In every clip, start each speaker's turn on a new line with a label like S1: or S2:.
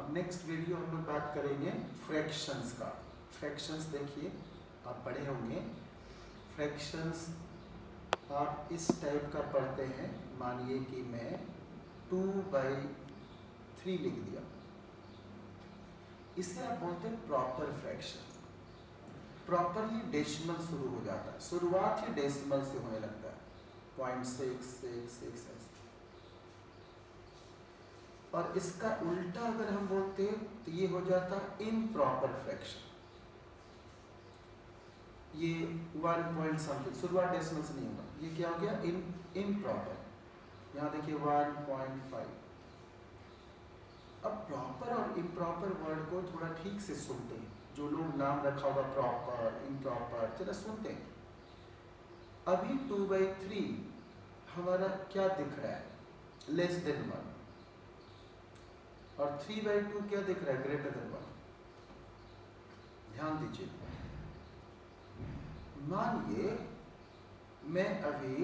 S1: Next video हम लोग बात करेंगे फ्रैक्शंस का। फ्रैक्शंस देखिए आप पढ़े होंगे। फ्रैक्शंस आप इस टाइप का पढ़ते हैं। मानिए कि मैं 2/3 लिख दिया, इसे आप बोलते हैं प्रॉपर फ्रैक्शन। प्रॉपरली डेसिमल शुरू हो जाता है, शुरुआत ही डेसिमल से होने लगता है, 0.666 ऐसे। और इसका उल्टा अगर हम बोलते हैं तो ये हो जाता है इम्प्रॉपर फ्रैक्शन। ये 1 पॉइंट समथिंग, शुरुआत डेसिमल से नहीं होगा, ये क्या हो गया इम्प्रॉपर। यहाँ देखिए 1.5। अब प्रॉपर और इम्प्रॉपर वर्ड को थोड़ा ठीक से सुनते हैं। जो लोग नाम रखा होगा प्रॉपर इम्प्रॉपर, जरा सुनते हैं। अभी 2/3 हमारा क्या दिख रहा है, लेस देन 1, और 3/2 क्या दिख रहा है, ग्रेटर देन 1। ध्यान दीजिए, मानिए मैं अभी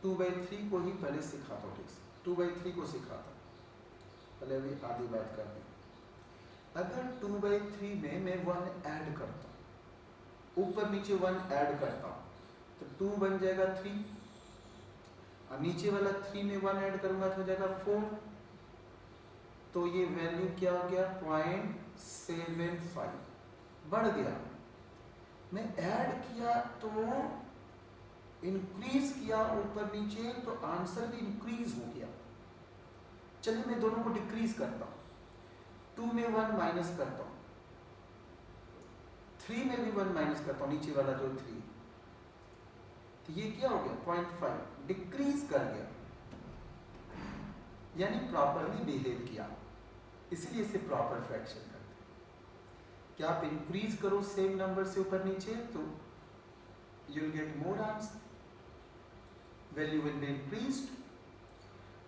S1: 2/3 को ही पहले सिखाता हूँ, ठीक से 2/3 को सिखाता हूँ। पहले अभी आधी बात करते हैं। अगर 2/3 में मैं 1 ऐड करता हूँ, ऊपर नीचे 1 ऐड करता हूँ, तो 2 बन जाएगा 3, और नीचे वाला 3 में 1 ऐड करूंगा तो हो जाएगा 4। तो ये वैल्यू क्या हो गया, 0.75 बढ़ गया। मैं ऐड किया तो इंक्रीज किया ऊपर नीचे, तो आंसर भी इंक्रीज हो गया। चलिए मैं दोनों को डिक्रीज करता हूँ। 2 में 1 माइनस करता हूँ, 3 में भी 1 माइनस करता हूँ, नीचे वाला जो 3, तो ये क्या हो गया 0.5 डिक्रीज कर गया, यानी प्रॉपरली बिहेव किया। इसलिए इसे प्रॉपर फ्रैक्शन करते हैं। क्या आप इंक्रीज करो सेम नंबर से ऊपर नीचे तो you will get more answer, value will be increased,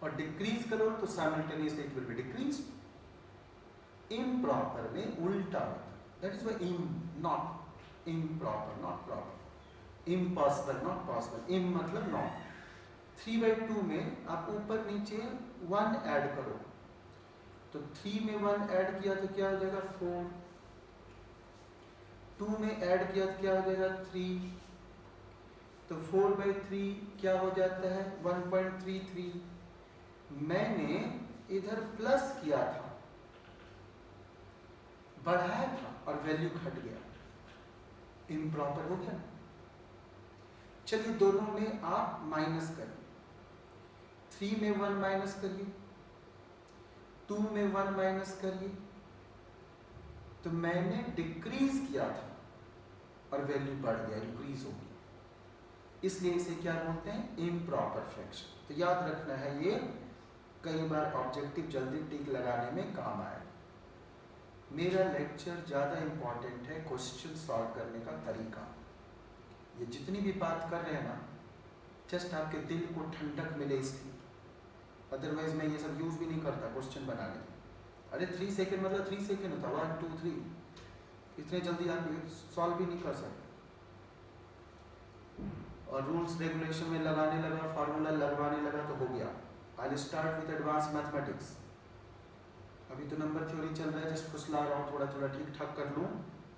S1: और डिक्रीज करो तो simultaneously it will be decreased. Improper में उल्टा होता है, that is why not improper, not proper, impossible not possible. इम मतलब नॉट। 3/2 में आप ऊपर नीचे 1 ऐड करो, तो 3 में 1 ऐड किया तो क्या हो जाएगा 4, 2 में ऐड किया तो क्या हो जाएगा 3, तो 4/3 क्या हो जाता है 1.33। मैंने इधर प्लस किया था, बढ़ाया था, और वैल्यू घट गया, इम्प्रॉपर हो गया ना। चलिए दोनों में आप माइनस करिए, 3 में 1 माइनस करिए, 2 में 1 माइनस करिए, तो मैंने डिक्रीज किया था और वैल्यू बढ़ गया, इंक्रीज हो गया। इसलिए इसे क्या बोलते हैं, इम्प्रॉपर फ्रैक्शन। तो याद रखना है, ये कई बार ऑब्जेक्टिव जल्दी टिक लगाने में काम आए। मेरा लेक्चर ज़्यादा इम्पॉर्टेंट है क्वेश्चन सॉल्व करने का तरीका। ये जितनी भी बात कर रहे हैं ना, जस्ट आपके दिल को ठंडक मिले इसलिए, अदरवाइज मैं ये सब यूज़ भी नहीं करता क्वेश्चन बनाने में। अरे 3 सेकेंड मतलब 3 सेकेंड होता, 1 2 3, इतने जल्दी आप सॉल्व भी नहीं कर सकते। और रूल्स रेगुलेशन में लगाने लगा, फार्मूला लगवाने लगा तो हो गया। I start with advance mathematics. अभी तो नंबर थ्योरी चल रहा है, जस्ट फुसला रहा हूँ, थोड़ा थोड़ा ठीक ठाक कर लूँ,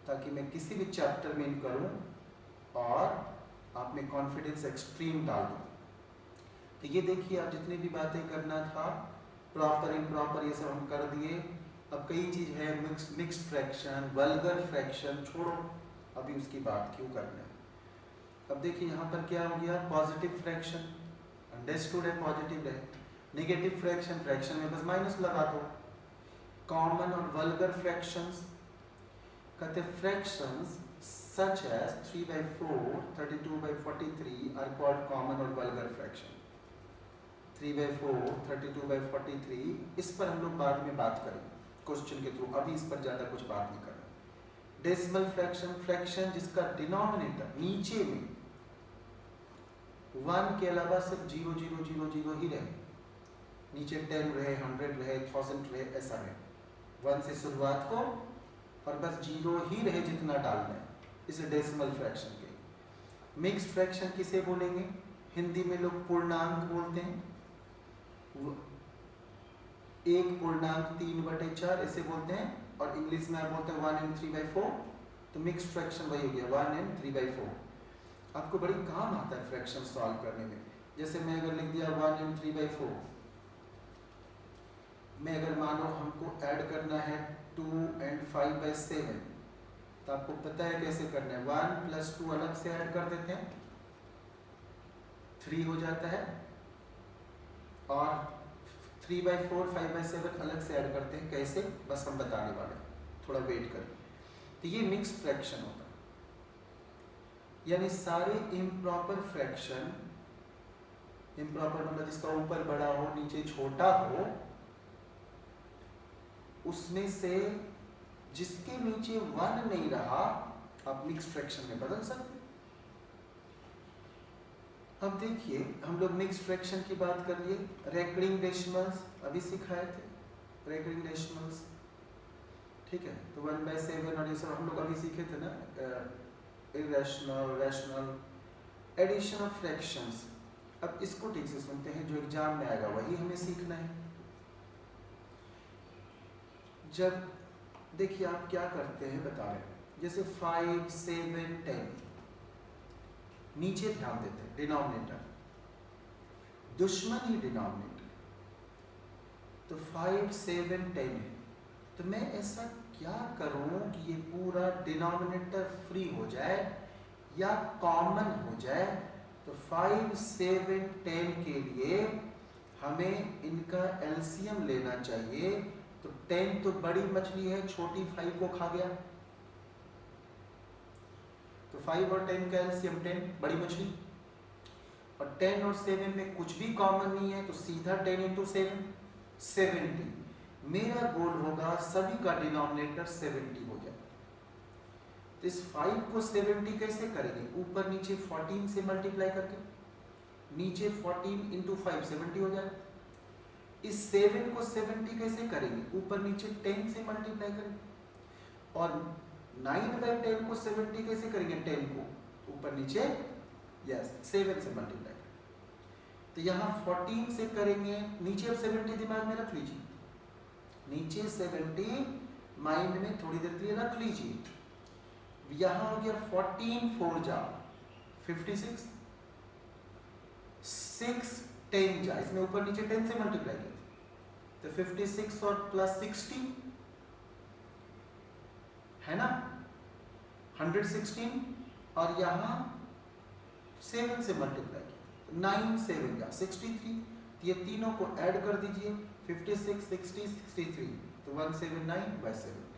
S1: ताकि मैं किसी भी चैप्टर में इन करूँ और आप में कॉन्फिडेंस एक्सट्रीम डाल दूँ। तो ये देखिए, आप जितनी भी बातें करना था, प्रॉपर इम्प्रॉपर ये सब हम कर दिए। अब कई चीज़ है, मिक्स्ड फ्रैक्शन, वल्गर फ्रैक्शन, छोड़ो अभी उसकी बात क्यों करना है। अब देखिए यहाँ पर क्या हो गया, पॉजिटिव फ्रैक्शन, अंडरस्टूड है पॉजिटिव है। नेगेटिव फ्रैक्शन, फ्रैक्शन में बस माइनस लगा दो। कॉमन और वल्गर फ्रैक्शंस, कहते fractions such as 3/4, 32/43 are called common or vulgar fraction. 3/4, 32/43, इस पर हम लोग बाद में बात करेंगे क्वेश्चन के थ्रू, अभी इस पर ज़्यादा कुछ बात नहीं करेंगे। डेसिमल फ्रैक्शन, फ्रैक्शन जिसका डिनोमिनेटर नीचे में 1 के अलावा सिर्फ 0 0 0 0 ही रहे, नीचे 10 रहे, 100 रहे, 1000 रहे, ऐसा रहे। 1 से शुरुआत को और बस 0 ही रहे जितना डालना है, इसे डेसिमल फ्रैक्शन के। मिक्स्ड फ्रैक्शन किसे बोलेंगे, हिंदी में लोग पूर्णांक बोलते हैं। एक पूर्णांक 3/4 ऐसे बोलते हैं, और इंग्लिश में आप बोलते हैं 1 and 3/4, तो मिक्स फ्रैक्शन वही हो गया 1 and 3/4। आपको बड़ी काम आता है फ्रैक्शन सॉल्व करने में। जैसे मैं अगर लिख दिया 1 and 3/4, मैं अगर मानो हमको ऐड करना है 2 and 5/7, तो आपको पता है कैसे करना है। 1 + 2 अलग से ऐड कर देते हैं, 3 हो जाता है, और 3/4 5/7 अलग से ऐड करते हैं। कैसे, बस हम बताने वाले हैं, थोड़ा वेट करें। तो ये मिक्स फ्रैक्शन होता है, यानी सारे इम्प्रॉपर फ्रैक्शन, इम्प्रॉपर मतलब जिसका ऊपर बड़ा हो नीचे छोटा हो, उसमें से जिसके नीचे 1 नहीं रहा आप मिक्स फ्रैक्शन में बदल सकते हैं। अब देखिए हम लोग मिक्स फ्रैक्शन की बात कर लिए, रेकरिंग डेसिमल्स अभी सिखाए थे, रेकरिंग डेसिमल्स, ठीक है। तो 1/7 और ये सब हम लोग अभी सीखे थे ना, irrational, rational, addition of fractions. अब इसको ठीक से सुनते हैं, जो एग्जाम में आएगा वही हमें सीखना है। जब देखिए आप क्या करते हैं बता रहे हैं, जैसे 5 7 10, नीचे ध्यान देते हैं, डिनोमिनेटर दुश्मन ही डिनोमिनेटर, तो 5 7 10 है, तो मैं ऐसा क्या करूं कि ये पूरा डिनोमिनेटर फ्री हो जाए या कॉमन हो जाए। तो 5 7 10 के लिए हमें इनका एलसीएम लेना चाहिए। तो 10 तो बड़ी मछली है, छोटी 5 को खा गया, तो 5 और 10 का एलसीएम 10, बड़ी मछली, और 10 और 7 में कुछ भी कॉमन नहीं है, तो सीधा 10 × 7 70। मेरा गोल होगा सभी का डिनोमिनेटर 70 हो जाए। तो इस 5 को 70 कैसे करेंगे, ऊपर नीचे 14 से मल्टीप्लाई करके, नीचे 14 × 5 70 हो जाए। इस 7 को 70 कैसे करेंगे, ऊपर नीचे 10 से मल्टीप्लाई करेंगे, और 9/10 को 70 कैसे करेंगे, 10 को ऊपर नीचे 7 से मल्टीप्लाई करेंगे। तो यहाँ 14 से करेंगे, नीचे अब 70 दिमाग में रख लीजिए, नीचे 70 माइंड में थोड़ी देर के लिए रख लीजिए। यहाँ हो गया 14 4 जा 56, 6 10 जा, इसमें ऊपर नीचे 10 से मल्टीप्लाई किया, तो 56 और प्लस 60 है ना 116, और यहाँ 7 से मल्टीप्लाई किया, 9 7 जा 63, ये तीनों को ऐड कर दीजिए, 56 60 63, तो 179/7।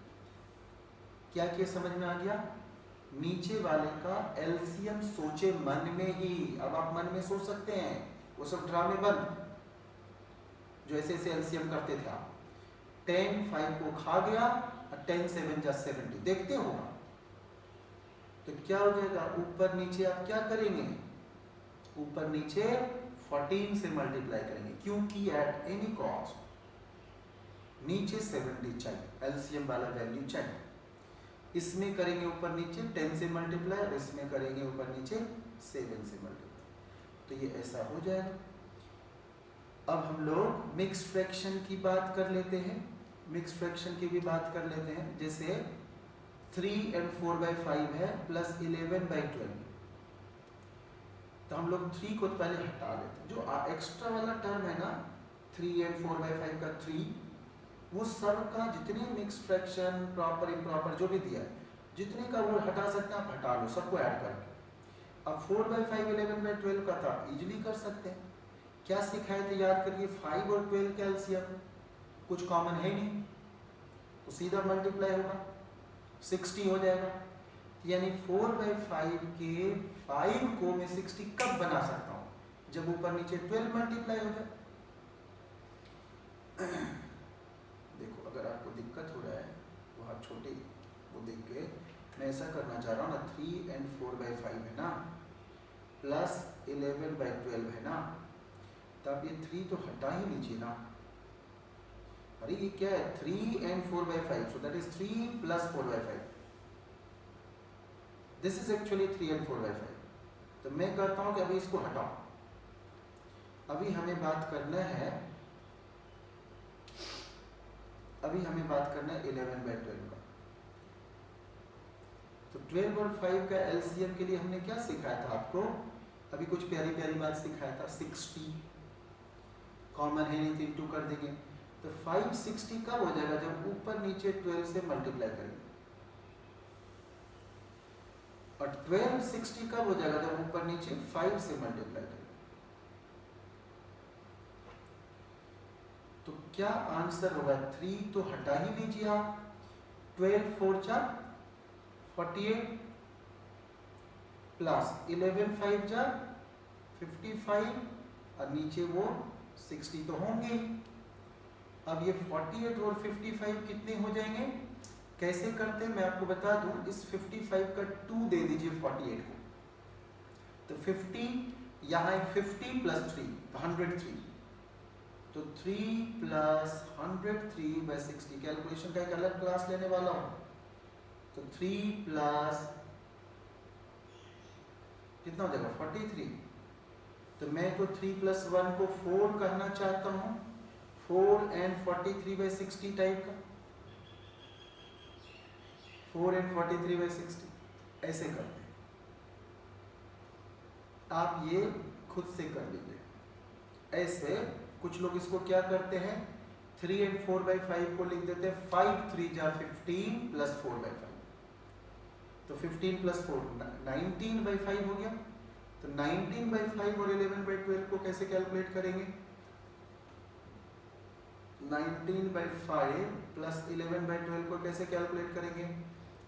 S1: क्या किया, समझ में आ गया। नीचे वाले का एलसीएम सोचे मन में ही, अब आप मन में सोच सकते हैं, वो सब ड्रामे बंद जो ऐसे ऐसे एलसीएम करते थे आप। 10 5 को खा गया, और 10 7 जा 70, देखते हो तो क्या हो जाएगा, ऊपर नीचे आप क्या करेंगे, ऊपर नीचे 14 से मल्टीप्लाई करेंगे, क्योंकि एट एनी कॉस्ट नीचे 70 चाहिए, एलसीएम वाला वैल्यू चाहिए। इसमें करेंगे ऊपर नीचे 10 से मल्टीप्लाई, और इसमें करेंगे ऊपर नीचे 7 से मल्टीप्लाई, तो ये ऐसा हो जाएगा। अब हम लोग मिक्स फ्रैक्शन की बात कर लेते हैं, मिक्स फ्रैक्शन की भी बात कर लेते हैं। जैसे 3 and 4/5 है प्लस 11/12, तो हम लोग 3 को पहले हटा लेते हैं, जो एक्स्ट्रा वाला टर्म है ना 3 and 4/5 का 3, वो सब का जितने मिक्स फ्रैक्शन प्रॉपर इम्प्रॉपर जो भी दिया है, जितने का वो हटा सकते हैं आप हटा लो, सबको ऐड करके। अब 4/5 11/12 का था, इजीली कर सकते हैं। क्या सिखाए थे याद करिए, 5 और 12 का एलसीएम कुछ कॉमन है नहीं, तो सीधा मल्टीप्लाई होगा, 60 हो जाएगा। यानी 4/5 के 5 को मैं 60 कब बना सकता हूँ, जब ऊपर नीचे 12 मल्टीप्लाई हो जाए। देखो अगर आपको दिक्कत हो रहा है, वो आप छोटे वो देख के, मैं ऐसा करना चाह रहा हूँ ना, 3 and 4/5 है ना, प्लस 11/12 है ना, तब ये 3 तो हटा ही लीजिए ना। अरे ये क्या है, 3 and 4/5, so that is 3 plus 4/5, this is actually 3 and 4/5। तो मैं कहता हूँ कि अभी इसको हटाओ, अभी हमें बात करना है अभी हमें बात करना है 11/12 का। तो 12 और 5 का एलसीएम के लिए हमने क्या सिखाया था आपको? अभी कुछ प्यारी प्यारी बात सिखाया था। 60 कॉमन है नहीं तो इंटू कर देंगे। तो 560 कब हो जाएगा? जब ऊपर नीचे 12 से मल्टीप्लाई करेंगे। और 1260 कब हो जाएगा? जब ऊपर नीचे 5 से मल्टीप्लाई करेंगे। तो क्या आंसर होगा? 3 तो हटा ही लीजिए आप। 12 4 जा 48 प्लस 11 5 जा 55 और नीचे वो 60 तो होंगे। अब ये 48 और 55 कितने हो जाएंगे? कैसे करते हैं मैं आपको बता दूं। इस 55 का 2 दे दीजिए 48 को, तो 50 यहाँ एक 50 प्लस 3 तो 103। तो 3 प्लस 103/60 कैलकुलेशन का एक अलग क्लास लेने वाला हूँ। तो 3 प्लस कितना हो जाएगा? 43। तो मैं तो 3 प्लस 1 को 4 कहना चाहता हूँ। 4 and 43/60 टाइप का। 4 and 43/60 ऐसे करते हैं। आप ये खुद से कर लीजिए। ऐसे कुछ लोग इसको क्या करते हैं? 3 and 4/5 को लिख देते हैं 5 3 जा 15 प्लस 4/5। तो 15 प्लस 4 19/5 हो गया। तो 19/5 और 11/12 को कैसे कैलकुलेट करेंगे? 19/5 प्लस 11/12 को कैसे कैलकुलेट करेंगे?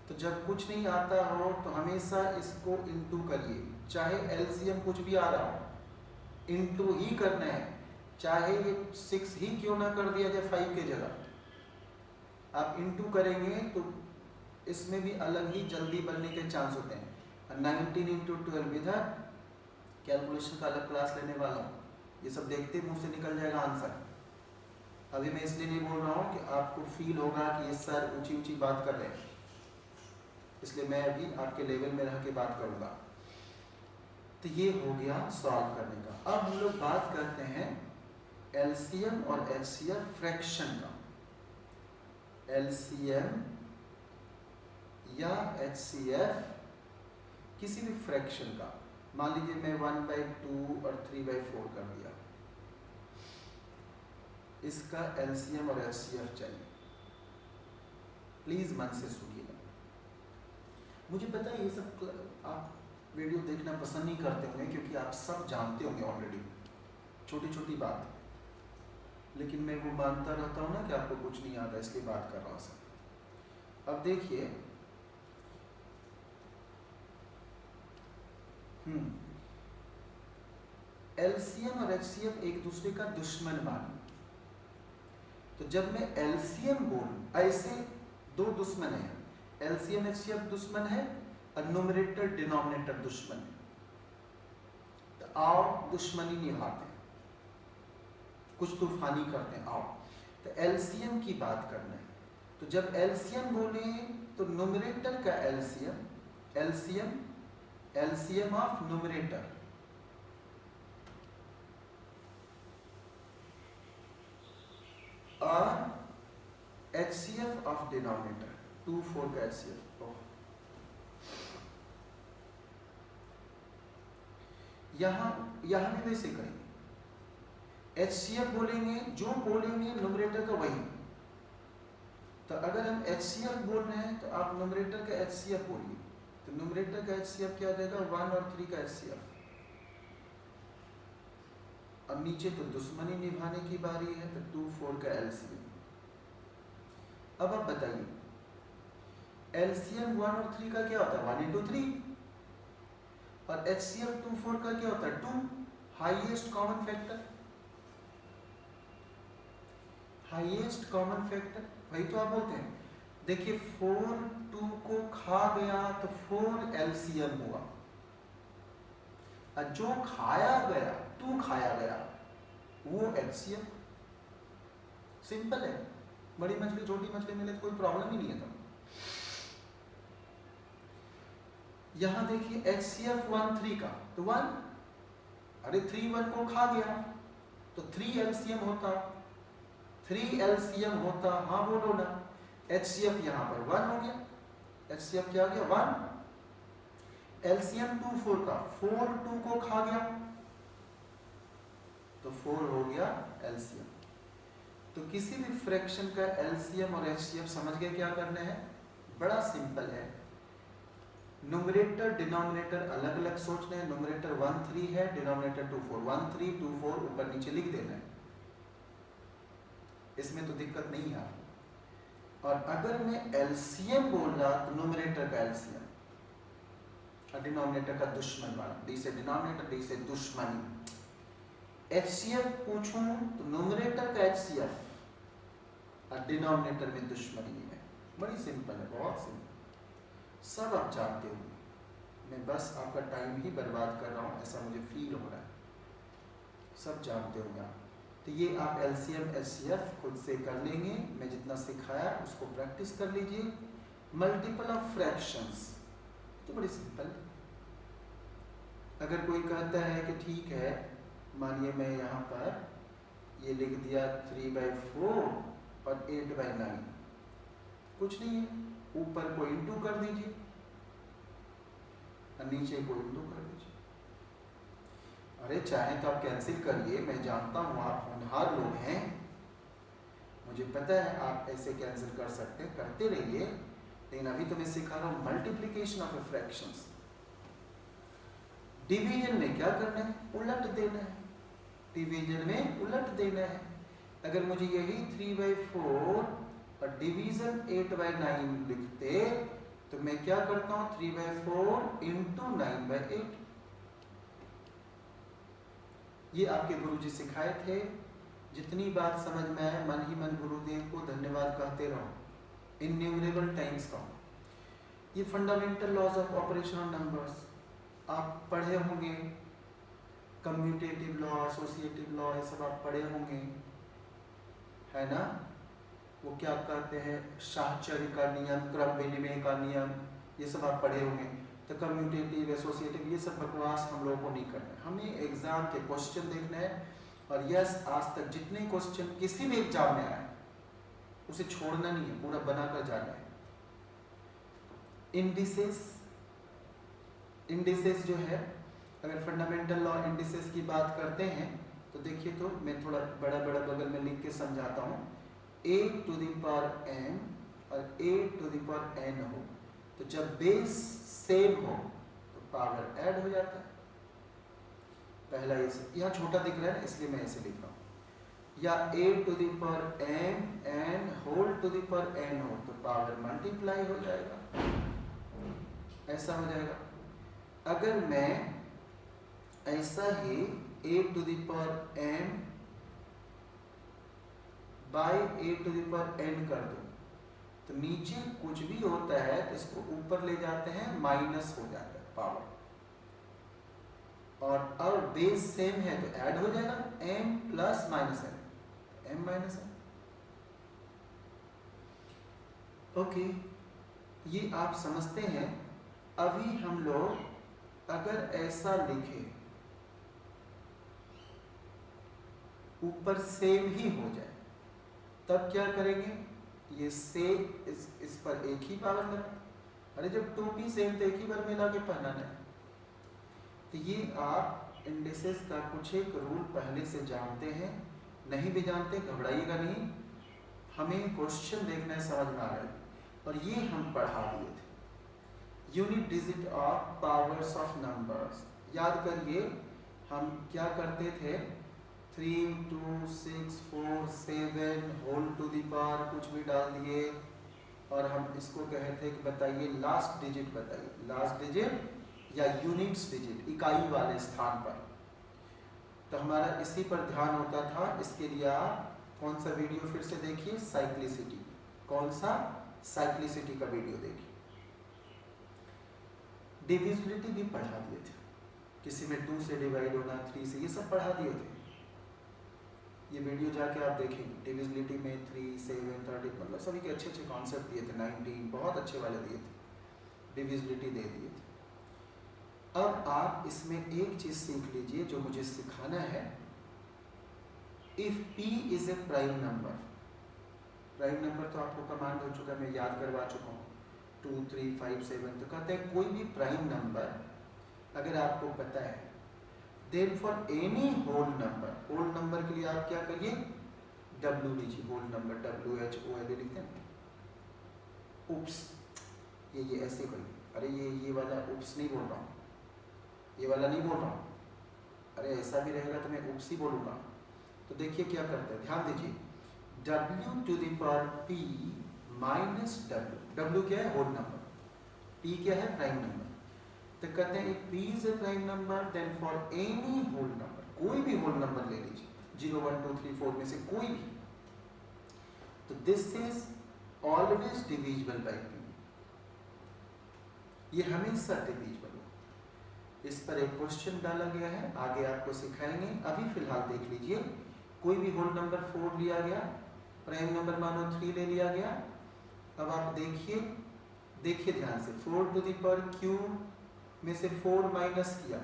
S1: तो जब कुछ नहीं आता हो तो हमेशा इसको इंटू करिए। चाहे एलसीएम कुछ भी आ रहा हो इंटू ही करना है। चाहे ये 6 ही क्यों ना कर दिया जाए 5 के जगह, आप इंटू करेंगे तो इसमें भी अलग ही जल्दी बनने के चांस होते हैं। 19 × 12 इधर कैलकुलेशन का अलग क्लास लेने वाला हूँ। ये सब देखते मुंह से निकल जाएगा आंसर। अभी मैं इसलिए नहीं बोल रहा हूँ कि आपको फील होगा कि ये सर ऊंची ऊंची बात कर रहे हैं, इसलिए मैं अभी आपके लेवल में रह के बात करूँगा। तो ये हो गया सॉल्व करने का। अब हम लोग बात करते हैं एलसीएम और एचसीएफ फ्रैक्शन का। एलसीएम या एचसीएफ किसी भी फ्रैक्शन का। मान लीजिए मैं 1/2 और 3/4 कर दिया, इसका एलसीएम और एचसीएफ चाहिए। प्लीज मन से सुनिएगा। मुझे पता है ये सब आप वीडियो देखना पसंद नहीं करते होंगे क्योंकि आप सब जानते होंगे ऑलरेडी छोटी छोटी बात, लेकिन मैं वो मानता रहता हूँ ना कि आपको कुछ नहीं आता, इसलिए बात कर रहा हूँ सर। अब देखिए एलसीएम और एचसीएफ एक दूसरे का दुश्मन माने। तो जब मैं एलसीएम बोलूं, ऐसे दो दुश्मन है, एलसीएम एचसीएफ दुश्मन है और न्यूमरेटर डिनोमिनेटर दुश्मन है। तो आओ दुश्मनी निभाते हैं, कुछ तूफानी करते हैं। आओ तो एलसीएम की बात करना है। तो जब एलसीएम बोले तो न्यूमरेटर का LCM, LCM LCM of numerator और एचसीएफ ऑफ डिनोमिनेटर 2 4 का एचसीएफ। यहाँ भी वैसे करेंगे। एचसीएफ बोलेंगे, जो बोलेंगे न्यूमरेटर का वही। तो अगर हम एचसीएफ बोल रहे हैं तो आप न्यूमरेटर का एचसीएफ बोलिए। तो न्यूमरेटर का एचसीएफ क्या देगा? 1 और 3 का एचसीएफ। अब नीचे तो दुश्मनी निभाने की बारी है, तो 2 4 का एलसीएम। अब आप बताइए एलसीएम 1 और 3 का क्या होता है? 1 × 3। और एचसीएफ 2 4 का क्या होता है? 2, highest common factor. Highest common factor वही तो आप बोलते हैं। देखिए 4 2 को खा गया तो 4 एलसीएम हुआ, और जो खाया गया 2 खाया गया वो एचसीएफ। सिंपल है। बड़ी मछली छोटी मछली मिले तो कोई प्रॉब्लम ही नहीं है। यहां देखिए एचसीएफ 1 3 का तो 1, अरे 3 1 को खा गया तो 3 एलसीएम होता। 3 LCM होता, हाँ बोलो ना, HCF यहाँ पर 1 हो गया, HCF क्या हो गया 1, LCM 2 4 का 4 2 को खा गया तो 4 हो गया LCM। तो किसी भी फ्रैक्शन का LCM और HCF समझ गए क्या करना है, बड़ा सिंपल है। न्यूमरेटर डिनोमिनेटर अलग अलग सोचना है, न्यूमरेटर 1 3 है, डिनोमिनेटर 2 4, 1 3 2 4 ऊपर नीचे लिख देना है, इसमें तो दिक्कत नहीं है। और अगर मैं LCM बोल रहा तो न्यूमरेटर का LCM और डिनोमिनेटर का दुश्मन वाला, डी से डिनोमिनेटर डी से दुश्मनी। HCF पूछूं तो न्यूमरेटर का HCF और डिनोमिनेटर में दुश्मनी है। बड़ी सिंपल है, बहुत सिंपल, सब आप जानते हो। मैं बस आपका टाइम ही बर्बाद कर रहा हूँ, ऐसा मुझे फील हो रहा है, सब जानते होंगे आप। तो ये आप LCM HCF खुद से कर लेंगे, मैं जितना सिखाया उसको प्रैक्टिस कर लीजिए। मल्टीपल ऑफ फ्रैक्शंस तो बड़ी सिंपल। अगर कोई कहता है कि ठीक है, मानिए मैं यहाँ पर ये लिख दिया 3/4 और 8/9, कुछ नहीं है, ऊपर को इंटू कर दीजिए और नीचे को इंटू कर दीजिए। अरे चाहे तो आप कैंसिल करिए, मैं जानता हूँ आप होनहार लोग हैं, मुझे पता है आप ऐसे कैंसिल कर सकते हैं, करते रहिए। लेकिन अभी तो मैं सिखा रहा हूँ मल्टीप्लिकेशन ऑफ फ्रैक्शंस। डिवीजन में क्या करना है, उलट देना है, डिवीजन में उलट देना है। अगर मुझे यही 3/4 और डिवीजन 8/9 लिखते तो मैं क्या करता हूँ, 3/4 इंटू 9/8। ये आपके गुरुजी सिखाए थे। जितनी बात समझ में आए मन ही मन गुरुदेव को धन्यवाद कहते रहो, इन्यूमरेबल टाइम्स का। ये fundamental laws of operation on numbers आप पढ़े होंगे, कम्यूटेटिव लॉ, एसोसिएटिव लॉ, ये सब आप पढ़े होंगे, है ना। वो क्या कहते हैं, साहचर्य का नियम, क्रम विनिमय का नियम, ये सब आप पढ़े होंगे। तो कम्यूटेटिव, एसोसिएटिव, ये सब बकवास हम लोगों को नहीं करना है, हमें एग्जाम के क्वेश्चन देखना है। और यस, आज तक जितने क्वेश्चन किसी भी एग्जाम में आए उसे छोड़ना नहीं है, पूरा बनाकर जाना है। इंडिसेस जो है, अगर फंडामेंटल लॉ इंडिसेस की बात करते हैं तो देखिए, तो मैं थोड़ा बड़ा बड़ा बगल में लिख के समझाता हूँ। a to the power m और a to the power n हो, तो जब बेस सेम हो तो पावर ऐड हो जाता है। पहला ये, यहाँ छोटा दिख रहा है इसलिए मैं ऐसे लिख रहा हूँ। या a to the power m n whole to the power n हो तो पावर मल्टीप्लाई हो जाएगा, ऐसा हो जाएगा। अगर मैं ऐसा ही a to the power m by a to the power n कर दूं तो नीचे कुछ भी होता है तो इसको ऊपर ले जाते हैं, माइनस हो जाता है पावर। और अब बेस सेम है तो ऐड हो जाएगा, m plus minus m, m minus m। Okay, ये आप समझते हैं। अभी हम लोग अगर ऐसा लिखे, ऊपर सेम ही हो जाए, तब क्या करेंगे, ये से इस पर एक ही पावर लगा। अरे जब टोपी सेम तो एक ही बार मिला के पहनाना है। तो ये आप इंडिसेस का कुछ एक रूल पहले से जानते हैं, नहीं भी जानते घबराइएगा नहीं, हमें क्वेश्चन देखना है, समझ में आ रहा है। और ये हम पढ़ा दिए थे, unit digit of powers of numbers. याद करिए हम क्या करते थे, 3 2 6 4 7 होल टू दी पावर कुछ भी डाल दिए और हम इसको कहे थे कि बताइए लास्ट डिजिट, बताइए लास्ट डिजिट या यूनिट्स डिजिट, इकाई वाले स्थान पर। तो हमारा इसी पर ध्यान होता था। इसके लिए आप कौन सा वीडियो फिर से देखिए, साइक्लिसिटी। कौन सा, साइक्लिसिटी का वीडियो देखिए। डिविजिबिलिटी भी पढ़ा दिए थे, किसी में 2 से डिवाइड होना, 3 से, ये सब पढ़ा दिए थे। ये वीडियो जाके आप देखेंगे, डिविजिबिलिटी में 3 7 30, मतलब सभी के अच्छे अच्छे कॉन्सेप्ट दिए थे, 19 बहुत अच्छे वाले दिए थे, डिविजिबिलिटी दे दिए थे। अब आप इसमें एक चीज सीख लीजिए जो मुझे सिखाना है। If p is a prime number, prime number तो आपको कमांड हो चुका है, मैं याद करवा चुका हूँ 2, 3, 5, 7। तो कहते हैं कोई भी प्राइम नंबर अगर आपको पता है, then for any whole number के लिए आप क्या करिए, डब्ल्यू लीजिए, होल नंबर WHOL लिखते हैं। उप्स, ये ऐसे करिए, अरे ये वाला उप्स नहीं बोल रहा हूँ, ये वाला नहीं बोल रहा हूँ, अरे ऐसा भी रहेगा तो मैं उप्स ही बोलूँगा। तो देखिए क्या करते हैं, ध्यान दीजिए, W to the power P minus W क्या है, होल नंबर, P क्या है, प्राइम नंबर। तो कहते हैं P is a prime number then for any whole number, कोई भी होल नंबर ले लीजिए, 0, 1, 2, 3, 4 में से कोई भी, तो this is always divisible by P, ये हमेशा डिविजिबल हो। इस पर एक क्वेश्चन डाला गया है, आगे आपको सिखाएंगे, अभी फिलहाल देख लीजिए। कोई भी होल नंबर 4 लिया गया, प्राइम नंबर मानो 3 ले लिया गया। अब आप देखिए ध्यान से, 4 टू द पावर क्यूब में से 4 माइनस किया,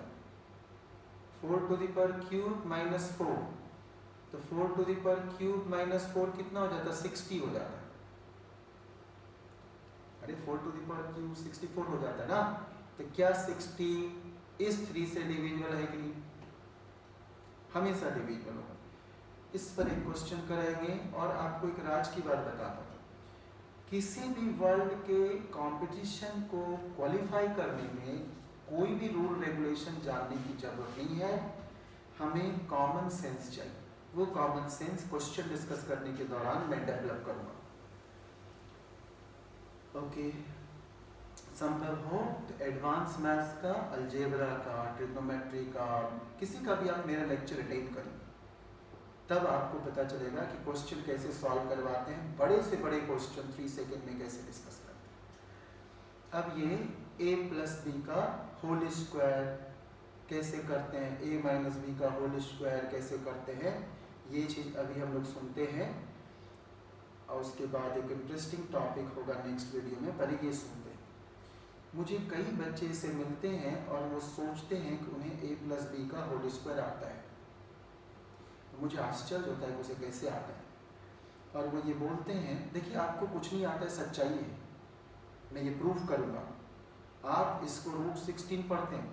S1: 4 to the power cube minus 4, तो 4 to the power cube minus 4 कितना हो जाता है, 60 हो जाता है। अरे 4 टू द पावर क्यूब 64 हो जाता है ना। तो क्या 60 इस 3 से डिविजिबल है कि नहीं, हमेशा डिविजिबल होगा। इस पर एक क्वेश्चन कराएंगे और आपको एक राज की बात बताता हूँ, किसी भी वर्ल्ड के कंपटीशन को क्वालिफाई करने में कोई भी रूल रेगुलेशन जानने की जरूरत नहीं है, हमें कॉमन सेंस चाहिए। वो कॉमन सेंस क्वेश्चन डिस्कस करने के दौरान मैं डेवलप करूंगा। ओके, संभव हो तो एडवांस मैथ्स का, अलजेब्रा का, ट्रिग्नोमेट्री का, किसी का भी आप मेरा लेक्चर अटेंड करें, तब आपको पता चलेगा कि क्वेश्चन कैसे सॉल्व करवाते हैं, बड़े से बड़े क्वेश्चन 3 सेकंड में कैसे डिस्कस करते हैं। अब ये a प्लस बी का होल स्क्वायर कैसे करते हैं, a माइनस बी का होल स्क्वायर कैसे करते हैं, ये चीज़ अभी हम लोग सुनते हैं, और उसके बाद एक इंटरेस्टिंग टॉपिक होगा नेक्स्ट वीडियो में, पर ये सुनते हैं। मुझे कई बच्चे से मिलते हैं और वो सोचते हैं कि उन्हें a प्लस बी का होल स्क्वायर आता है। मुझे आश्चर्य होता है कि उसे कैसे आता है, और वो ये बोलते हैं, देखिए आपको कुछ नहीं आता है, सच्चाई है, मैं ये प्रूफ करूँगा। आप इसको √16 पढ़ते हैं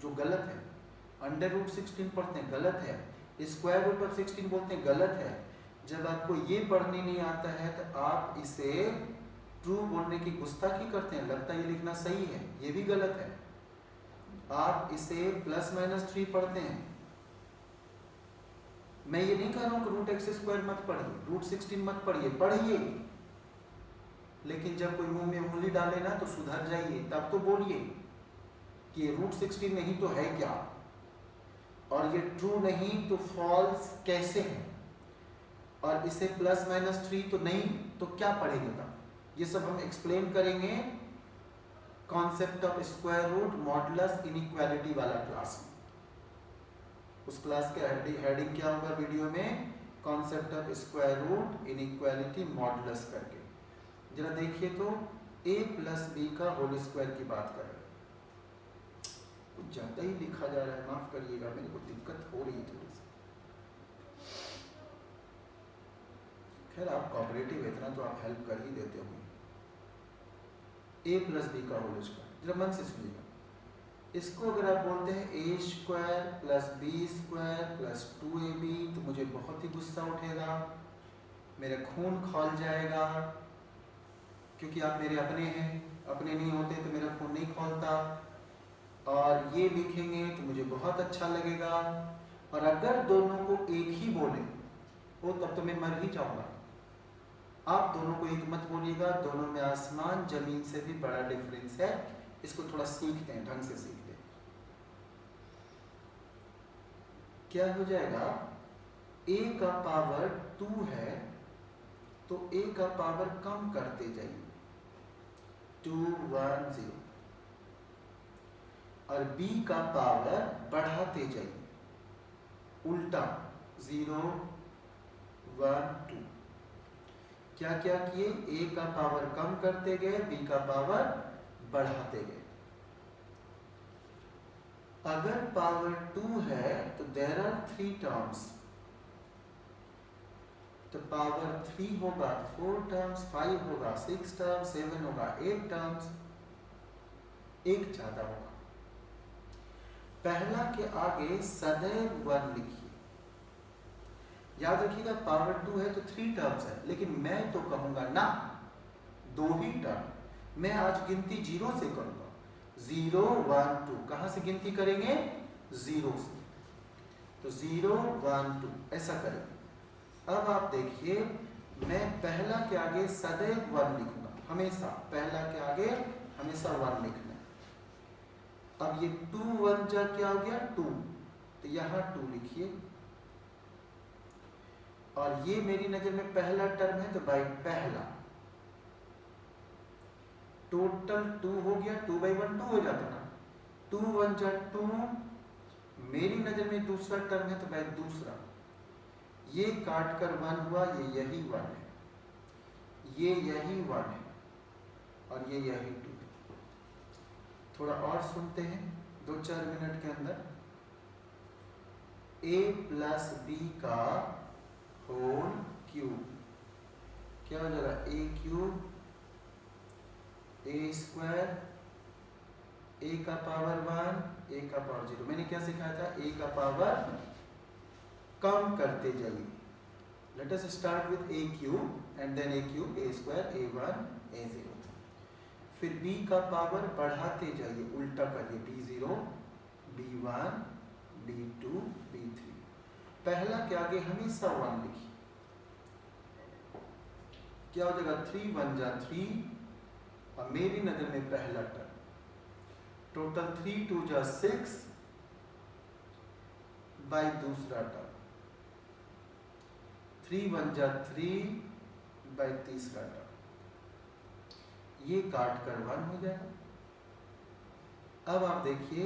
S1: जो गलत है, अंडर √16 पढ़ते हैं गलत है, स्क्वायर रूट ऑफ 16 बोलते हैं गलत है। जब आपको ये पढ़ने नहीं आता है तो आप इसे ट्रू बोलने की गुस्ताखी करते हैं, लगता है ये लिखना सही है, ये भी गलत है। आप इसे +-3 पढ़ते हैं, मैं ये नहीं कह रहा हूँ कि √x² मत पढ़िए, √16 मत पढ़िए, पढ़िए, लेकिन जब कोई मुंह में उंगली डाले ना तो सुधर जाइए, तब तो बोलिए कि ये √16 नहीं तो है क्या, और ये ट्रू नहीं तो फॉल्स कैसे है, और इसे +-3 तो नहीं तो क्या पढ़ेंगे तब, ये सब हम एक्सप्लेन करेंगे concept of square root, modulus, inequality वाला क्लास में। उस क्लास के हेडिंग क्या होगा वीडियो में, concept of square root, inequality, modulus करके। जरा देखिए तो a प्लस बी का होल स्क्वायर की बात कर रहे हैं, कुछ ज़्यादा ही लिखा जा रहा है, माफ करिएगा, मेरे को दिक्कत हो रही है थोड़ी सी। खैर आप कोऑपरेटिव, इतना तो आप हेल्प कर ही देते होंगे। a प्लस बी का होल स्क्वायर, जरा मन से सुनिएगा, इसको अगर आप बोलते हैं a² + b² + 2ab तो मुझे बहुत ही गुस्सा उठेगा, मेरा खून खौल जाएगा, क्योंकि आप मेरे अपने हैं, अपने नहीं होते तो मेरा खून नहीं खौलता। और ये लिखेंगे तो मुझे बहुत अच्छा लगेगा, और अगर दोनों को एक ही बोले वो तब तो मैं मर ही जाऊंगा। आप दोनों को एक मत बोलिएगा, दोनों में आसमान जमीन से भी बड़ा डिफरेंस है, इसको थोड़ा सीखते हैं, ढंग से सीखते हैं। क्या हो जाएगा, a का पावर 2 है तो a का पावर कम करते जाइए, 2, 1, 0, और b का पावर बढ़ाते जाइए, उल्टा 0, 1, 2। क्या क्या किए, a का पावर कम करते गए, b का पावर बढ़ाते गए। अगर पावर 2 है तो देयर आर 3 टर्म्स, तो पावर 3 होगा 4 टर्म्स, 5 होगा 6 टर्म्स, 7 होगा 8 टर्म्स, एक ज्यादा होगा। पहला के आगे सदैव 1 लिखिए। याद रखिएगा पावर 2 है तो 3 टर्म्स है, लेकिन मैं तो कहूंगा ना 2 ही टर्म। मैं आज गिनती 0 से करूंगा, 0 1 2। कहां से गिनती करेंगे? 0 से। तो 0 1 2 ऐसा करेंगे। अब आप देखिए मैं पहला के आगे सदैव 1 लिखूंगा, हमेशा पहला के आगे हमेशा 1 लिखना है। अब ये 2 1 जा क्या हो गया 2, तो यहाँ 2 लिखिए। और ये मेरी नजर में पहला टर्म है तो भाई पहला टोटल 2 हो गया, 2 by 1 2 हो जाता ना, 2 1 जा 2। मेरी नजर में दूसरा टर्म है तो भाई दूसरा, ये काट कर 1 हुआ, ये यही 1 है, ये यही 1 है और ये यही 2। थोड़ा और सुनते हैं 2-4 मिनट के अंदर। a प्लस बी का होल क्यूब क्या हो जाएगा? a cube a square a का पावर 1 a का पावर 0। मैंने क्या सिखाया था? a का पावर कम करते जाइए। Let us start with a cube and then a cube a square a1 a0। फिर b का पावर बढ़ाते जाइए, उल्टा करिए, b0 b1 b2 b3। पहला के आगे हमेशा 1 लिखिए। क्या हो जाएगा? 3 1 जा 3 और मेरी नजर में पहला टर्म टोटल 3 2 जा 6 बाय दूसरा टर्म 3 1 जा 3 बाय तीसरा टर्म। ये काट कर 1 हो जाएगा। अब आप देखिए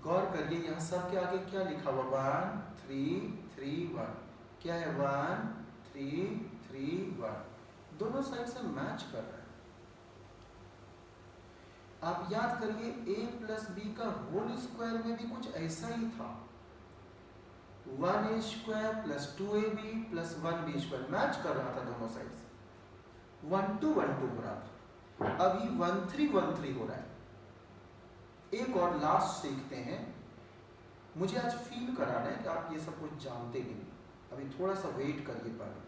S1: गौर करिए, यहाँ सब के आगे क्या लिखा हुआ? 1 3 3 1। क्या है? 1 3 3 1। दोनों साइड से मैच कर रहा है। आप याद करिए a प्लस बी का होल स्क्वायर में भी कुछ ऐसा ही था। 1a square plus 2ab plus 1b square match कर रहा था दोनों साइड से। 1 2 1 2 हो रहा था, अभी 1 3 1 3 हो रहा है। एक और लास्ट सीखते हैं। मुझे आज फील कराना है कि आप ये सब कुछ जानते नहीं, अभी थोड़ा सा वेट करिए पहले।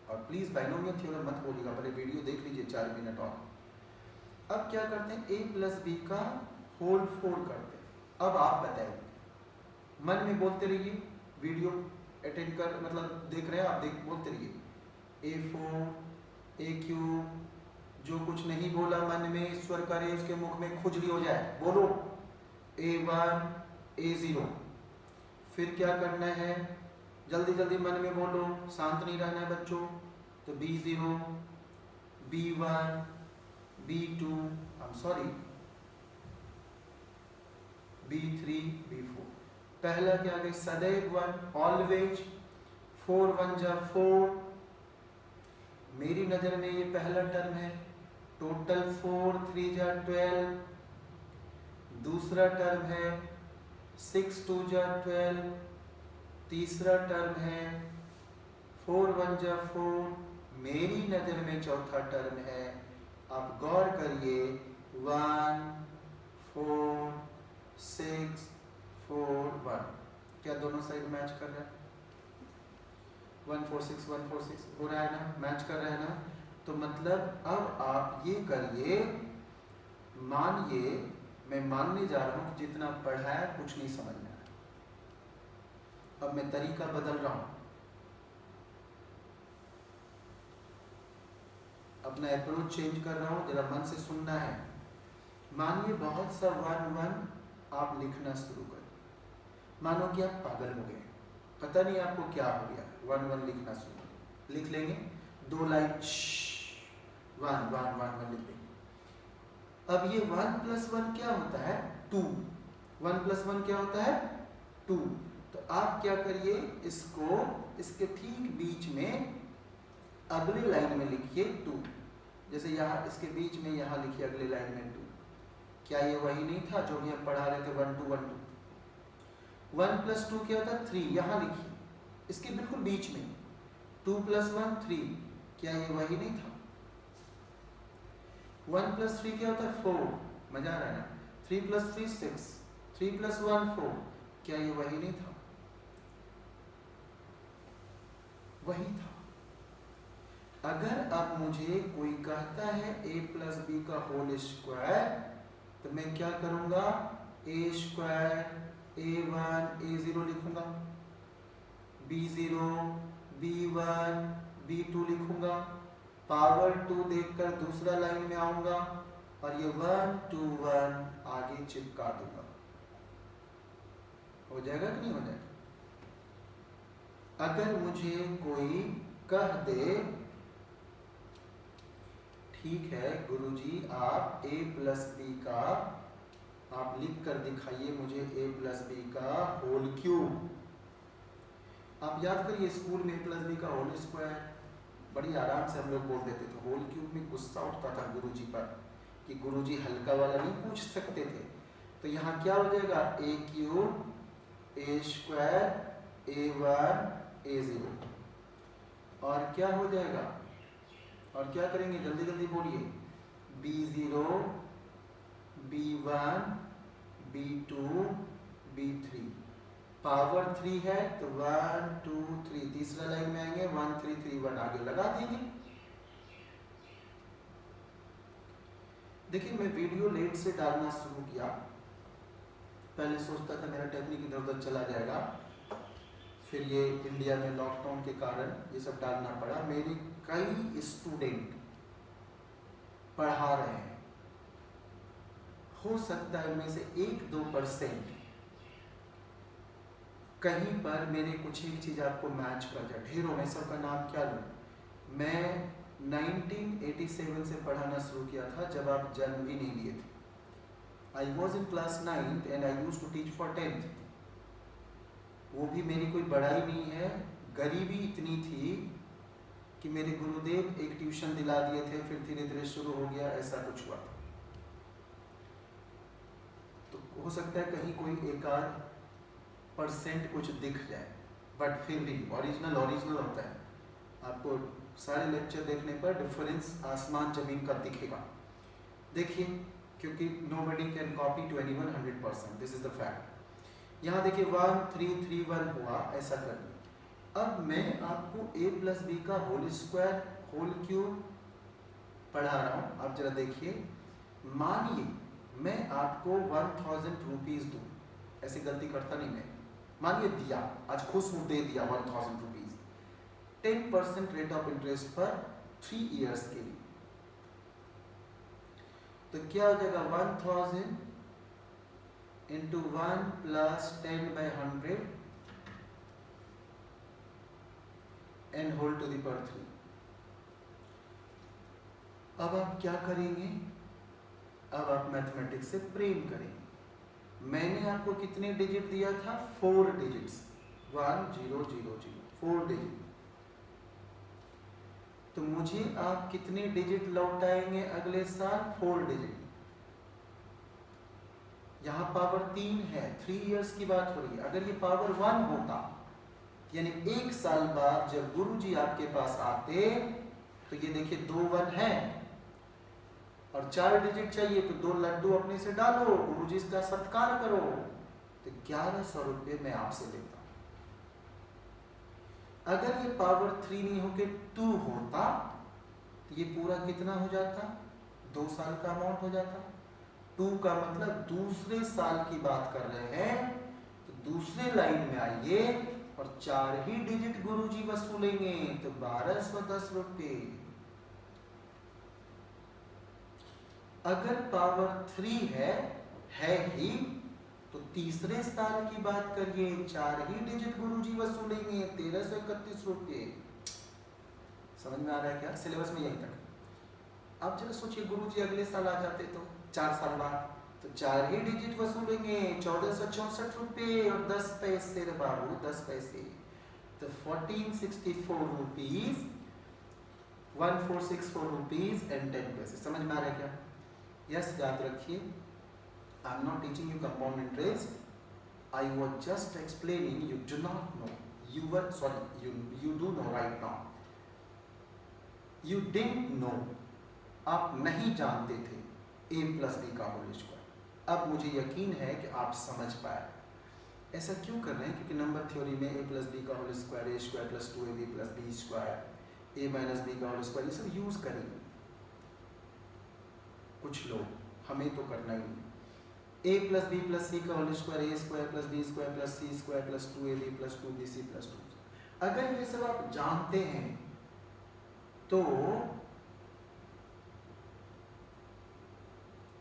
S1: और प्लीज बाइनोमियल थ्योरम मत बोलिएगा, पहले वीडियो देख लीजिए 4 मिनट और। अब क्या करते हैं? a प्लस बी का होल 4 करते हैं। अब आप बताइए, मन में बोलते रहिए, वीडियो अटेंड कर मतलब देख रहे हैं आप, बोलते रहिए a4 a क्यूब। जो कुछ नहीं बोला मन में ईश्वर करे उसके मुख में खुजली हो जाए, बोलो a1 a0। फिर क्या करना है? जल्दी जल्दी मन में बोलो, शांत नहीं रहना है बच्चों। तो b0 b1 b2 b3 b4। पहला के आगे सदैव 1 ऑलवेज। 4 1 जा 4। मेरी नजर में ये पहला टर्म है, टोटल 4 3 जा 12। दूसरा टर्म है 6 2 जा 12। तीसरा टर्म है 4 1 जा 4। मेरी नजर में चौथा टर्म है, आप गौर करिए, 1 4 6 4 1। क्या दोनों साइड मैच कर रहा है? 1 4 6 1 4 6 हो रहा है ना, मैच कर रहा है ना। तो मतलब अब आप ये करिए, मानिए मैं मानने जा रहा हूं कि जितना पढ़ा है कुछ नहीं समझ में आया, अब मैं तरीका बदल रहा हूं, अपना अप्रोच चेंज कर रहा हूं, जरा मन से सुनना है। मानिए बहुत सा 1 1 आप लिखना शुरू करें, मानो कि आप पागल हो गए, पता नहीं आपको क्या हो गया। 1 1 लिखना शुरू लिख लेंगे, 2 लाइन 1 1 1 1 लिख लेंगे। अब ये 1 प्लस 1 क्या होता है? 2। 1 प्लस 1 क्या होता है? 2। तो आप क्या करिए, इसको इसके ठीक बीच में अगली लाइन में लिखिए 2। जैसे यहाँ इसके बीच में यहाँ लिखिए अगली लाइन में 2। क्या ये वही नहीं था जो भी हम पढ़ा रहे थे 1 2 1 2? 1 प्लस 2 क्या होता है? 3। यहाँ लिखिए इसके बिल्कुल बीच में 2 + 1 3, क्या ये वही नहीं था? 1 + 3 क्या होता है? 4, मजा आ रहा है ना? 3 + 3 6, 3 + 1 4, क्या ये वही नहीं था? वही था। अगर अब मुझे कोई कहता है a + b का होल स्क्वायर, तो मैं क्या करूंगा? a स्क्वायर a1 a0 लिखूंगा, b0 b1 b2 लिखूंगा, पावर 2 देखकर दूसरा लाइन में आऊंगा और ये 1 2 1 आगे चिपका दूंगा। हो जाएगा कि नहीं हो जाएगा? अगर मुझे कोई कह दे ठीक है गुरुजी आप a + b का आप लिख कर दिखाइए मुझे a + b का होल क्यूब। आप याद करिए स्कूल में a + b का होल स्क्वायर बड़ी आराम से हम लोग बोल देते थे। होल क्यूब में गुस्सा उठता था गुरुजी पर कि गुरुजी हल्का वाला नहीं पूछ सकते थे। तो यहाँ क्या हो जाएगा? a³ a² a1 a0 और क्या हो जाएगा? और क्या करेंगे? जल्दी जल्दी बोलिए। b0 b1 b2 b3, power 3 है तो 1 2 3, तीसरा लाइन में आएंगे 1 3 3 1 आगे लगा देंगे। देखिए मैं वीडियो लेट से डालना शुरू किया, पहले सोचता था मेरा टेक्निक इधर उधर चला जाएगा, फिर ये इंडिया में लॉकडाउन के कारण ये सब डालना पड़ा। मेरे कई स्टूडेंट पढ़ा रहे हैं, हो सकता है उनमें से 1-2% कहीं पर मेरे कुछ एक चीज़ आपको मैच कर जाए। ढेरों में सबका नाम क्या लूँ? मैं 1987 से पढ़ाना शुरू किया था जब आप जन्म भी नहीं लिए थे। I was in class 9 and I use to teach for 10th। वो भी मेरी कोई बड़ाई नहीं है, गरीबी इतनी थी कि मेरे गुरुदेव एक ट्यूशन दिला दिए थे, फिर धीरे धीरे शुरू हो गया, ऐसा कुछ हुआ था। तो हो सकता है कहीं कोई 1-8% कुछ दिख जाए, बट फिर भी ओरिजिनल होता है। आपको सारे लेक्चर देखने पर डिफरेंस आसमान जमीन का दिखेगा। देखिए क्योंकि nobody can copy to anyone 100%, this is the fact। यहाँ देखिए 1 3 3 1 हुआ, ऐसा कर। अब मैं आपको a + b का होल स्क्वायर होल क्यूब पढ़ा रहा हूँ। आप जरा देखिए, मानिए मैं आपको 1000 रुपीज दूँ, ऐसी गलती करता नहीं मैं, मानिए दिया, आज खुश हूँ दे दिया 1000 रुपीज, 10% रेट ऑफ इंटरेस्ट पर 3 इयर्स के लिए। तो क्या हो जाएगा? 1000 into 1 plus 10/100 and whole to the power 3। अब आप क्या करेंगे? अब आप मैथमेटिक्स से प्रेम करेंगे। मैंने आपको कितने डिजिट दिया था? 4 डिजिट्स, 1 0 0 0, 4 डिजिट। तो मुझे आप कितने डिजिट लौटाएंगे अगले साल? 4 डिजिट। यहाँ पावर 3 है, 3 इयर्स की बात हो रही है। अगर ये पावर 1 होता, यानी 1 साल बाद जब गुरुजी आपके पास आते, तो ये देखिए 2 1 है और 4 डिजिट चाहिए, तो 2 लड्डू अपने से डालो, गुरुजी का सत्कार करो, तो 1100 रुपये मैं आपसे लेता। अगर ये पावर 3 नहीं होके 2 होता, तो ये पूरा कितना हो जाता? 2 साल का अमाउंट हो जाता। 2 का मतलब दूसरे साल की बात कर रहे हैं, तो दूसरे लाइन में आइए और 4 ही डिजिट गुरुजी वसूलेंगे, तो 1210 रुपये। अगर पावर 3 है ही, तो तीसरे साल की बात करिए, 4 ही डिजिट गुरुजी वसूलेंगे, 1331 रुपये। समझ में आ रहा है क्या? सिलेबस में यही तक। अब जरा सोचिए गुरुजी अगले साल आ जाते तो 4 साल बाद, तो 4 ही डिजिट वसूलेंगे, 1464 रुपये और 10 पैसे रे बाबू, 10 पैसे, तो 1464 रुपीज, 1464 रुपीज एंड 10 पैसे। समझ में आ रहा है क्या? यस, याद रखिए, I am not teaching you compound interest, I was just explaining, you do not know, you do know right now, you didn't know, आप नहीं जानते थे a प्लस बी का होल स्क्वायर। अब मुझे यकीन है कि आप समझ पाए। ऐसा क्यों कर रहे हैं? क्योंकि नंबर थ्योरी में a प्लस बी का whole square, A square plus 2ab plus B square, a minus B का होल स्क्वायर, ये सब यूज करेंगे कुछ लोग, हमें तो करना ही नहीं। a plus b plus c का होल स्क्वायर, ए square plus B square plus c square plus 2ab plus 2bc plus 2। अगर ये सब आप जानते हैं तो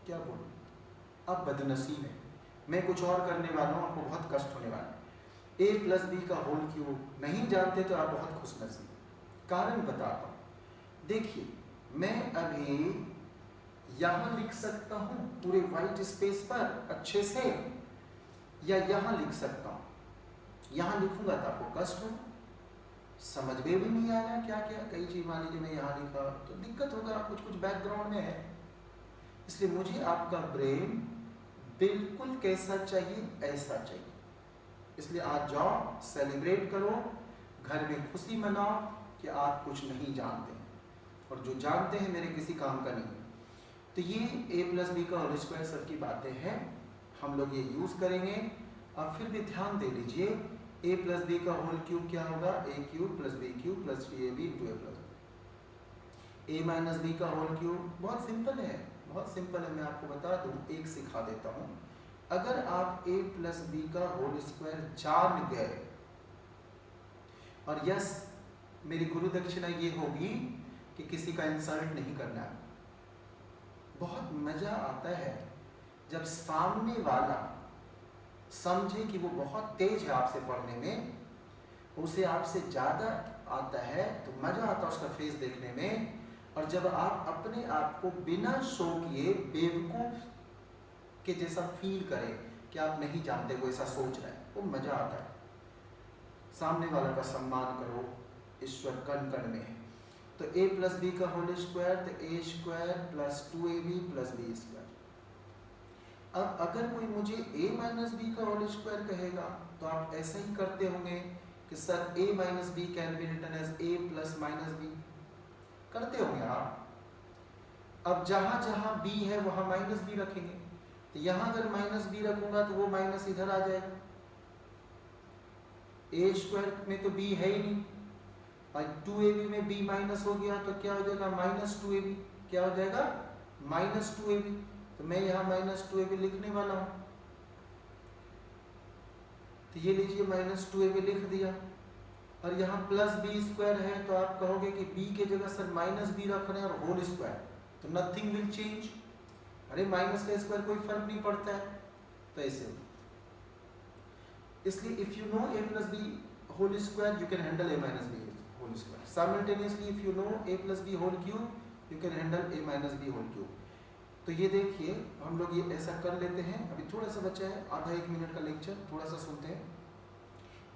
S1: क्या बोलूं, आप बदनसीब हैं। मैं कुछ और करने वाला हूं, आपको बहुत कष्ट होने वाला है। a प्लस बी का होल क्यूब नहीं जानते तो आप बहुत खुशनसीब। कारण बताता हूं, देखिए मैं अभी यहां लिख सकता हूं पूरे व्हाइट स्पेस पर अच्छे से, या यहां लिख सकता हूं। यहां लिखूंगा तो आपको कष्ट हो, समझ में भी नहीं आया क्या क्या कई चीज। मान लीजिए मैं यहाँ लिखा तो दिक्कत होगा, कुछ कुछ बैकग्राउंड में है। इसलिए मुझे आपका ब्रेन बिल्कुल कैसा चाहिए, ऐसा चाहिए। इसलिए आज जाओ, सेलिब्रेट करो, घर में खुशी मनाओ कि आप कुछ नहीं जानते हैं, और जो जानते हैं मेरे किसी काम का नहीं है। तो ये a प्लस बी का होल स्क्वायर सब की बातें हैं, हम लोग ये यूज करेंगे। आप फिर भी ध्यान दे लीजिए, a प्लस बी का होल क्यूब क्या होगा, a cube plus B cube plus 3ab into a plus a minus B का होल क्यूब। बहुत सिंपल है, बहुत सिंपल है। मैं आपको बता दूं, एक सिखा देता हूं। अगर आप a प्लस बी का होल स्क्वायर जान गए, और यस मेरी गुरु दक्षिणा ये होगी कि किसी का इंसल्ट नहीं करना है। बहुत मजा आता है जब सामने वाला समझे कि वो बहुत तेज है आपसे पढ़ने में, उसे आपसे ज्यादा आता है, तो मजा आता है उसका फेस देखने में। और जब आप अपने आप को बिना शो किए बेवकूफ के जैसा फील करें कि आप नहीं जानते, वो ऐसा सोच रहा है, वो मजा आता है। सामने वाला का सम्मान करो, ईश्वर कण कण में है। तो a प्लस बी का होल स्क्वायर, तो a square plus 2ab plus B square. अब अगर कोई मुझे a माइनस बी का होल स्क्वायर कहेगा तो आप ऐसा ही करते होंगे कि sir a minus B can be written as a plus minus B, करते होंगे आप। अब जहां जहां b है वहां माइनस बी रखेंगे, तो यहां अगर माइनस बी रखूंगा तो वो माइनस इधर आ जाएगा। a स्क्वायर में तो b है ही नहीं, और 2ab में b माइनस हो गया तो क्या हो जाएगा, माइनस 2ab। क्या हो जाएगा, माइनस 2ab। तो मैं यहाँ माइनस 2ab लिखने वाला हूँ, तो ये लीजिए माइनस 2ab लिख दिया। और यहाँ प्लस बी स्क्वायर है, तो आप कहोगे कि b के जगह सर माइनस बी रख रहे हैं और होल स्क्वायर, तो नथिंग विल चेंज। अरे माइनस का स्क्वायर कोई फर्क नहीं पड़ता है, तो ऐसे। इसलिए if you know a plus B whole square you can handle a minus B whole square. Simultaneously if you know a plus B whole cube you can handle a minus B whole cube. तो ये देखिए हम लोग ये ऐसा कर लेते हैं। अभी थोड़ा सा बचा है, आधा 1 मिनट का लेक्चर, थोड़ा सा सुनते हैं।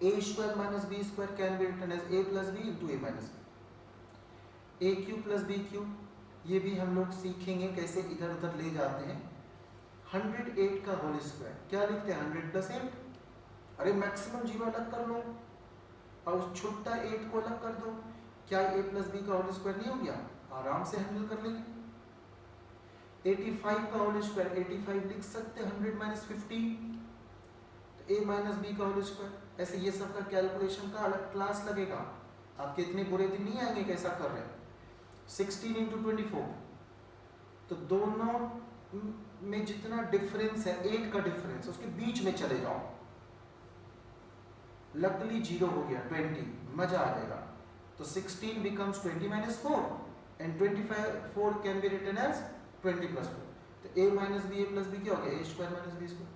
S1: a square minus B square can be written as a plus B into a minus B. a cube plus B cube, ये भी हम लोग सीखेंगे कैसे इधर उधर ले जाते हैं। 108 का होल स्क्वायर क्या लिखते हैं, 100 प्लस 8। अरे मैक्सिमम जीरो अलग कर लो और उस छोटा 8 को अलग कर दो, क्या a प्लस बी का होल स्क्वायर नहीं हो गया? आराम से हैंडल कर लेंगे। 85 का होल स्क्वायर 85 लिख सकते हैं, 100 माइनस 50, तो a माइनस बी का होल स्क्वायर। ऐसे ये सब का कैलकुलेशन का अलग क्लास लगेगा, आपके इतने बुरे दिन नहीं आएंगे कैसा कर रहे हैं। 16 इंटू 24, तो दोनों में जितना डिफरेंस है 8 का डिफरेंस, उसके बीच में चले जाओ, लकली जीरो हो गया 20, मजा आ जाएगा। तो 16 becomes 20 minus 4 and 4 can be written as 20 plus 4। तो a minus b a plus b क्या हो गया, a square minus b square।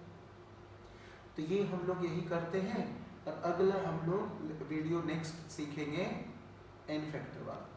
S1: तो ये हम लोग यही करते हैं। और अगला हम लोग वीडियो नेक्स्ट सीखेंगे n फैक्टर वाला।